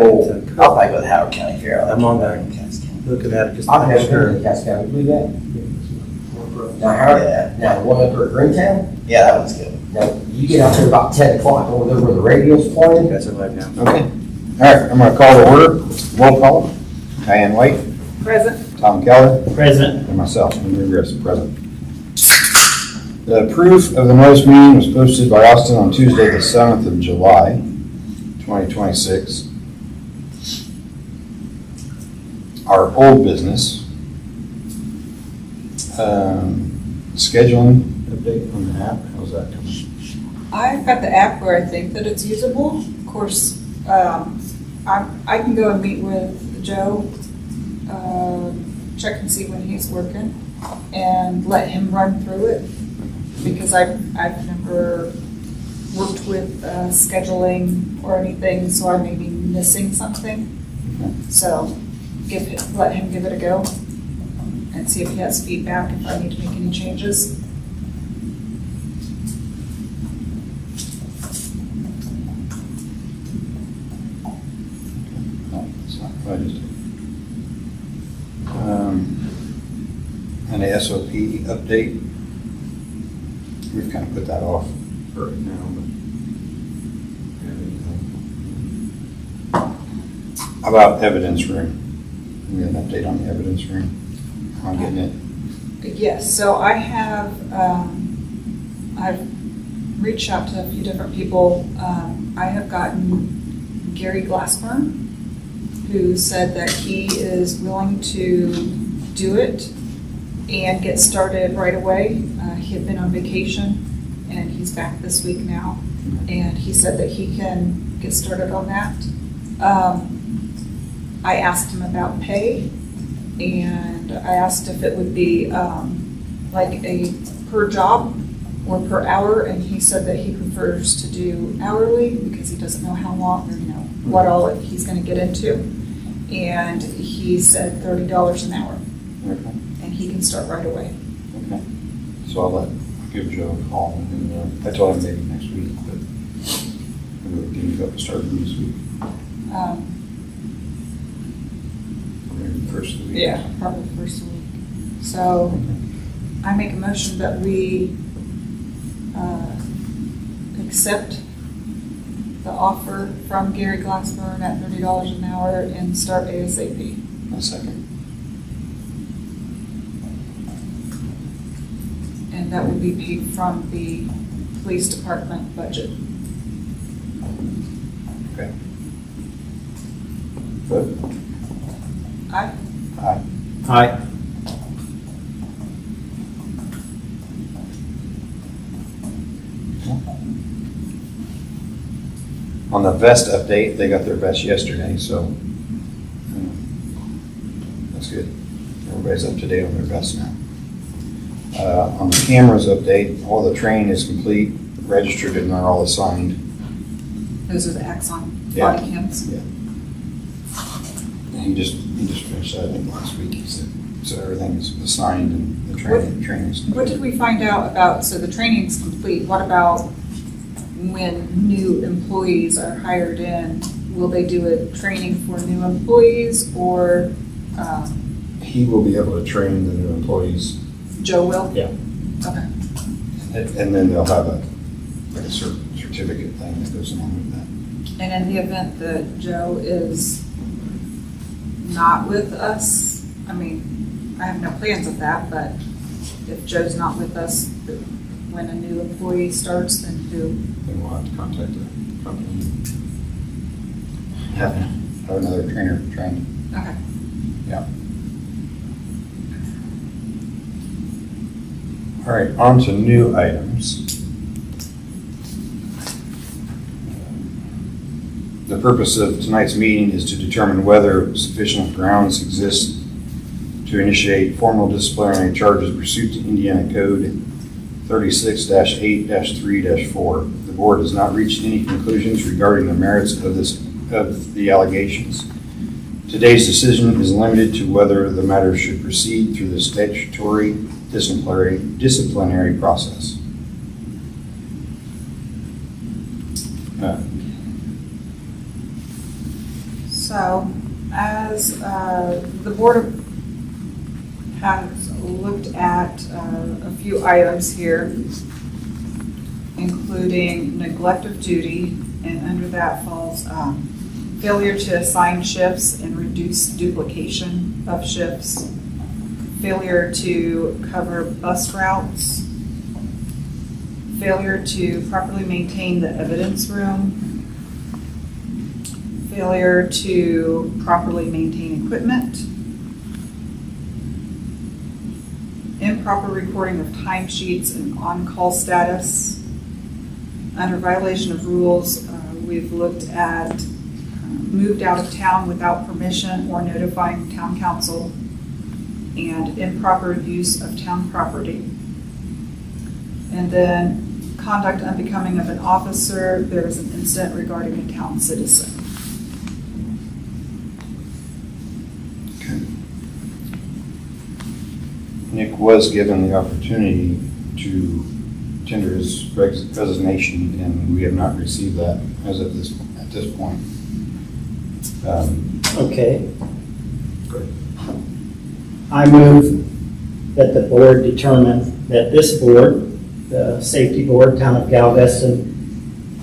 I'll probably go to Howard County Fair. I'm on there. Looking at it, just to I've make never sure. been to Cass County, believe that? Now, Howard, Yeah. now, the one up there at Greentown, Yeah, that one's good. now, you get out there about 10 o'clock, over there where the radio's playing. That's what I have. Okay. All right, I'm going to call to order. Roll call. Diane White, Present. Tom Keller, Present. and myself, Henry Griffith, present. The proof of the notice meeting was posted by Austin on Tuesday, the 7th of July, 2026. Our old business, scheduling update on the app, how's that coming? I've got the app where I think that it's usable. Of course, I can go and meet with Joe, check and see when he's working, and let him run through it. Because I've never worked with scheduling or anything, so I may be missing something. So let him give it a go and see if he has feedback, if I need to make any changes. No, it's not what I just did. And the SOP update, we've kind of put that off for right now, but. How about evidence room? We have an update on the evidence room, how I'm getting it. Yes, so I have, I've reached out to a few different people. I have gotten Gary Glassburn, who said that he is willing to do it and get started right away. He had been on vacation and he's back this week now. And he said that he can get started on that. I asked him about pay, and I asked if it would be like a per job or per hour, and he said that he prefers to do hourly because he doesn't know how long, or what all he's going to get into. And he said $30 an hour, Okay. and he can start right away. Okay. So I'll give Joe a call, and I told him maybe next week, but we'll give him a start this week, or maybe the first of the week. Yeah, probably the first week. So I make a motion that we accept the offer from Gary Glassburn at $30 an hour and start ASAP. A second. And that would be paid from the police department budget. Okay. Vote. Aye. Aye. Aye. On the vest update, they got their vest yesterday, so that's good. Everybody's up to date on their vests now. On the cameras update, all the training is complete, registered, and they're all assigned. Those are the Axon Yeah. body cams. Yeah. And he just finished that, I think, last week. He said, so everything's assigned and the training's complete. What did we find out about, so the training's complete, what about when new employees are hired in? Will they do a training for new employees, or He will be able to train the new employees. Joe will? Yeah. Okay. And then they'll have like a certificate thing that goes along with that. And in the event that Joe is not with us, I mean, I have no plans of that, but if Joe's not with us, when a new employee starts, then who? Then we'll have to contact the company. Have another trainer trained. Okay. Yeah. All right, on to new items. The purpose of tonight's meeting is to determine whether sufficient grounds exist to initiate formal disciplinary charges pursuant to Indiana Code 36-8-3-4. The board has not reached any conclusions regarding the merits of the allegations. Today's decision is limited to whether the matter should proceed through the statutory disciplinary process. So, as the board has looked at a few items here, including neglect of duty, and under that falls failure to assign shifts and reduce duplication of shifts, failure to cover bus routes, failure to properly maintain the evidence room, failure to properly maintain equipment, improper recording of timesheets and on-call status. Under violation of rules, we've looked at moved out of town without permission or notifying town council, and improper use of town property. And then conduct unbecoming of an officer. There was an incident regarding a town citizen. Nick was given the opportunity to tender his resignation, and we have not received that as at this point. Okay. Go ahead. I move that the board determine that this board, the safety board, town of Galveston,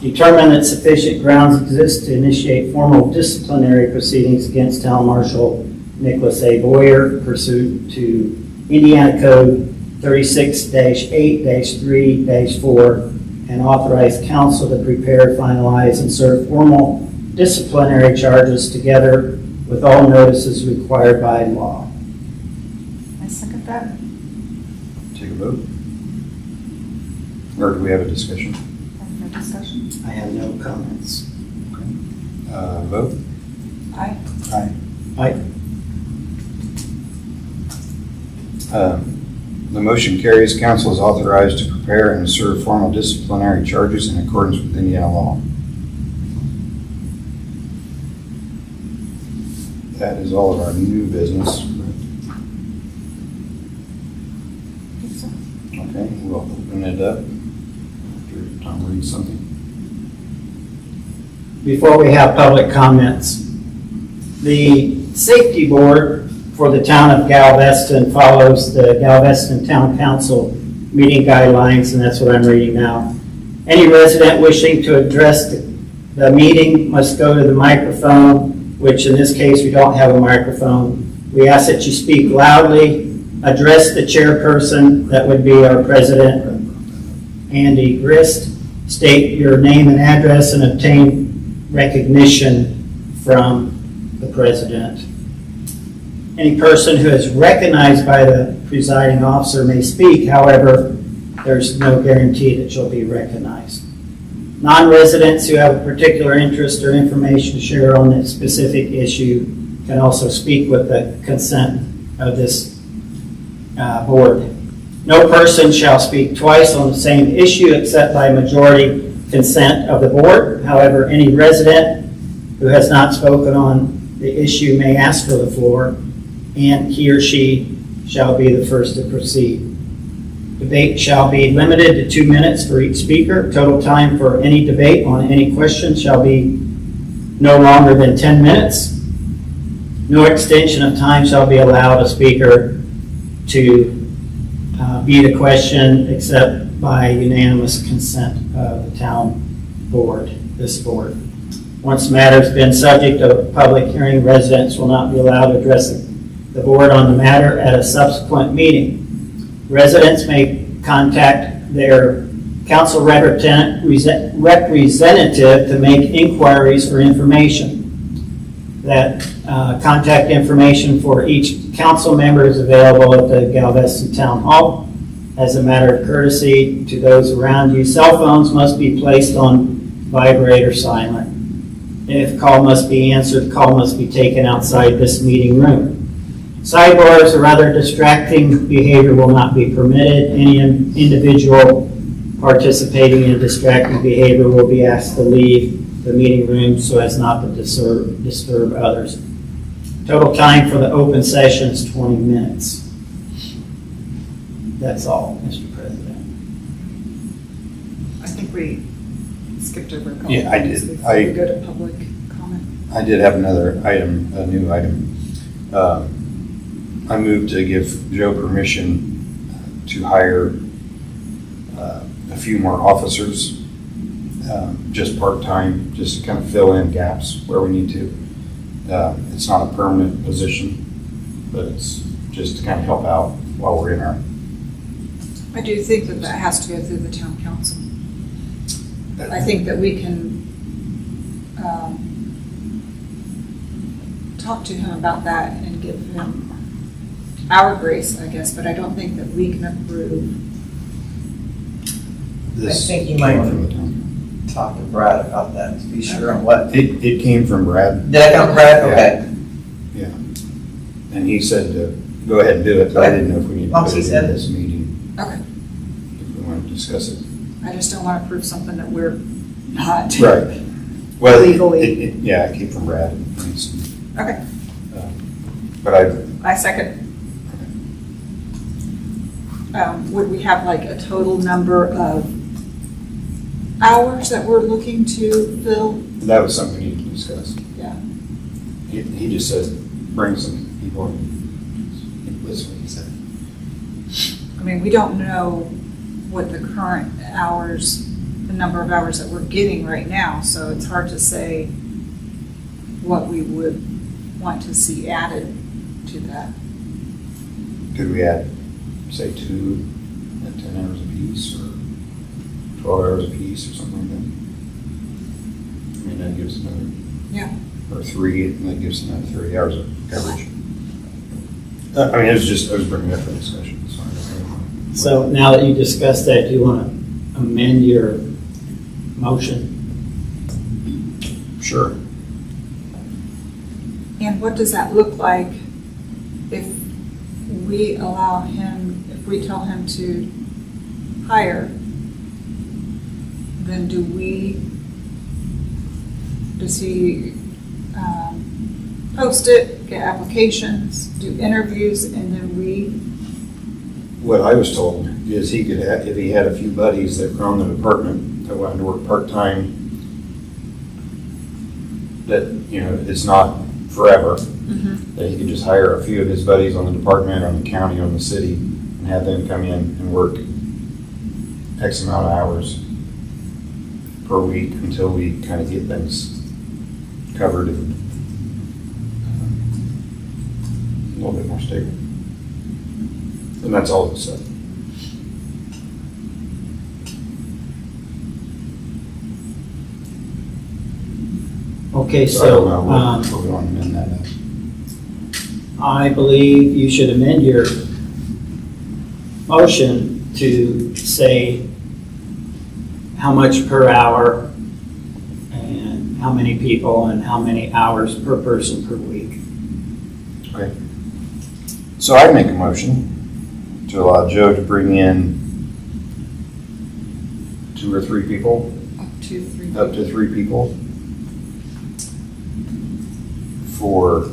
determine that sufficient grounds exist to initiate formal disciplinary proceedings against Town Marshal Nicholas A. Boyer pursuant to Indiana Code 36-8-3-4, and authorize council to prepare, finalize, and serve formal disciplinary charges together with all notices required by law. I second that. Take a vote. Or do we have a discussion? No discussion. I have no comments. Vote? Aye. Aye. Aye. The motion carries. Council is authorized to prepare and serve formal disciplinary charges in accordance with Indiana law. That is all of our new business. Okay, we'll open it up. After Tom reads something. Before we have public comments, the safety board for the town of Galveston follows the Galveston Town Council meeting guidelines, and that's what I'm reading now. Any resident wishing to address the meeting must go to the microphone, which in this case we don't have a microphone. We ask that you speak loudly, address the chairperson, that would be our president, Andy Grist, state your name and address, and obtain recognition from the president. Any person who is recognized by the presiding officer may speak. However, there's no guarantee that you'll be recognized. Non-residents who have a particular interest or information to share on a specific issue can also speak with the consent of this board. No person shall speak twice on the same issue except by majority consent of the board. However, any resident who has not spoken on the issue may ask for the floor, and he or she shall be the first to proceed. Debate shall be limited to 2 minutes for each speaker. Total time for any debate on any question shall be no longer than 10 minutes. No extension of time shall be allowed a speaker to beat a question except by unanimous consent of the town board, this board. Once the matter has been subject of a public hearing, residents will not be allowed to address the board on the matter at a subsequent meeting. Residents may contact their council representative to make inquiries or information. That contact information for each council member is available at the Galveston Town Hall. As a matter of courtesy to those around you, cell phones must be placed on vibrate or silent. If a call must be answered, the call must be taken outside this meeting room. Sidebars or other distracting behavior will not be permitted. Any individual participating in distracting behavior will be asked to leave the meeting room so as not to disturb others. Total time for the open session is 20 minutes. That's all, Mr. President. I think we skipped over a couple. Yeah, I things did. before we go to public comment. I did have another item, a new item. I moved to give Joe permission to hire a few more officers, just part-time, just to kind of fill in gaps where we need to. It's not a permanent position, but it's just to kind of help out while we're in our. I do think that that has to go through the town council. I think that we can talk to him about that and give him our grace, I guess, but I don't think that we can approve. This I think you came might- from the town. Talk to Brad about that, to be sure on what. It came from Brad, Did I come from Brad? Okay. and he said to go ahead and do it, but I didn't know if we needed to Once put he it in said it. this meeting, Okay, if we want to discuss it. I just don't want to approve something that we're not. Right. Well, Legally. yeah, it came from Brad. Okay, But I second. Would we have like a total number of hours that we're looking to fill? that was something we needed to discuss. Yeah. He just said, bring some people in. That's what he said. I mean, we don't know what the current hours, the number of hours that we're getting right now, so it's hard to say what we would want to see added to that. Could we add, say, 2 at 10 hours apiece, or 12 hours apiece, or something like that? I mean, that gives another. Yeah. Or 3, and that gives another 30 hours of coverage. I mean, I was bringing it up for discussion, so I don't know. So now that you discussed that, do you want to amend your motion? Sure. And what does that look like if we allow him, if we tell him to hire, then does he post it, get applications, do interviews, and then What I was told is he could have, if he had a few buddies that were on the department that wanted to work part-time, that, you know, it's not forever, that he could just hire a few of his buddies on the department, on the county, on the city, and have them come in and work X amount of hours per week until we kind of get things covered and a little bit more stable. And that's all it said. Okay, I don't so know what we want to amend that up. I believe you should amend your motion to say how much per hour and how many people and how many hours per person per week. Okay. So I'd make a motion to allow Joe to bring in 2 or 3 people, up to 3 people for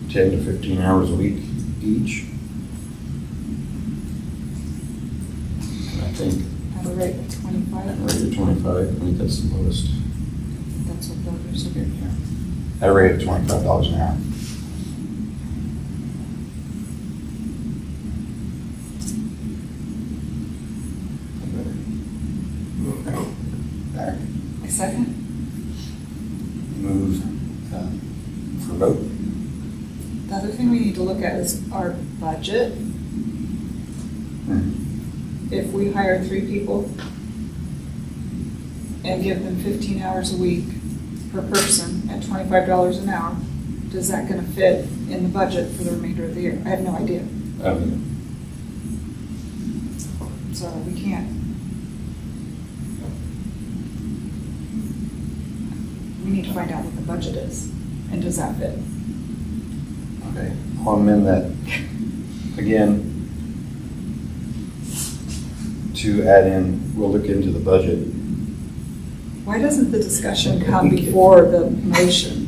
10 to 15 hours a week each. And I think At a rate of 25? at a rate of 25, I think that's the lowest. That's what voters are. Yeah. At a rate of $25 an hour. Back. A second? Move for vote. The other thing we need to look at is our budget. If we hire 3 people and give them 15 hours a week per person at $25 an hour, is that gonna fit in the budget for the remainder of the year? I have no idea, so we can't. We need to find out what the budget is, and does that fit? Okay, I'll amend that again to add in, we'll look into the budget. Why doesn't the discussion come before the motion?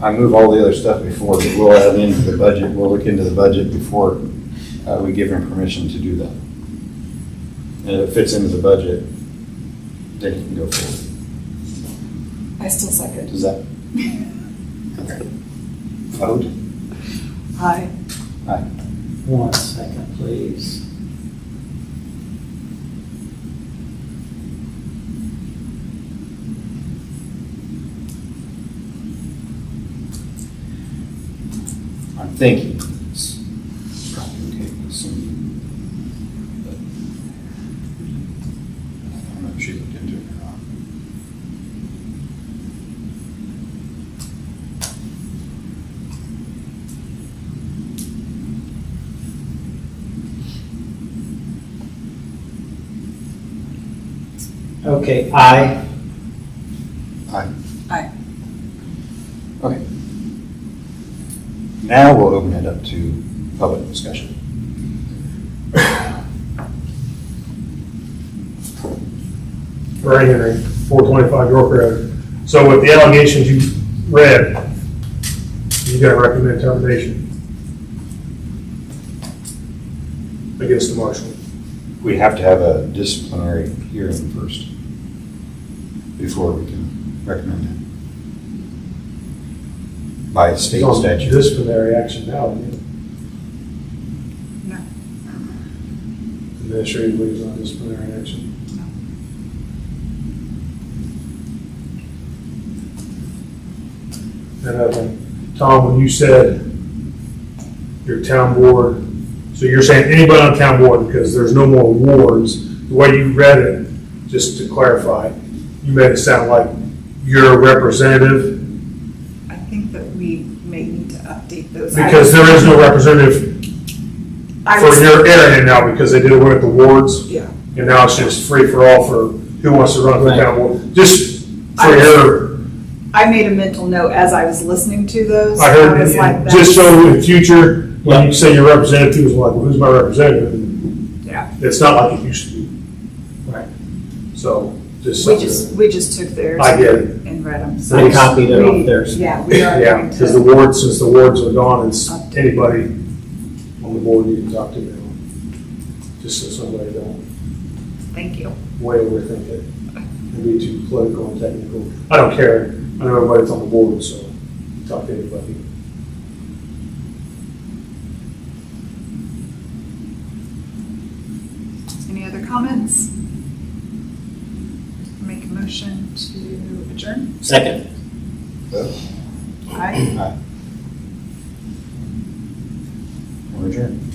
I move all the other stuff before, but we'll add into the budget, we'll look into the budget before we give him permission to do that. and if it fits into the budget, then you can go forward. I still second. Does that? Okay. Vote? Aye. Aye. 1 second, please. I'm thinking it's probably okay with some, but I'm not sure she looked into it or not. Okay, aye. Aye. Aye. Okay. Now we'll open it up to public discussion. Ray Henry, 425 York Road. So with the allegations you read, you got to recommend termination against the marshal. We have to have a disciplinary hearing first before we can recommend it. By state He's on statute. disciplinary action now, isn't he? No. Administrative leave is on disciplinary action. Another thing, Tom, when you said your town board, so you're saying anybody on town board, because there's no more wards, the way you read it, just to clarify, you made it sound like you're a representative, I think that we may need to update those. because there is no representative for your area now, because they did away with the wards, Yeah. and now it's just free for all for who wants to run for Right. town board. Just for I- your, I made a mental note as I was listening to those. I heard, was like, just so that's- in the future, when you say your representative, was like, well, who's my representative? And Yeah. it's not like it used to be. Right. So, just We something. we just took theirs. I get it. And read them. I copied it off theirs. Yeah, we are Yeah, going because the to. wards, since the wards are gone, it's Update. anybody on the board you can talk to now. Just so somebody don't Thank you. way overthink it and be too political and technical. I don't care. I know everybody's on the board, so talk to anybody. Any other comments? Make a motion to adjourn? Second. Aye. Aye. We're adjourned.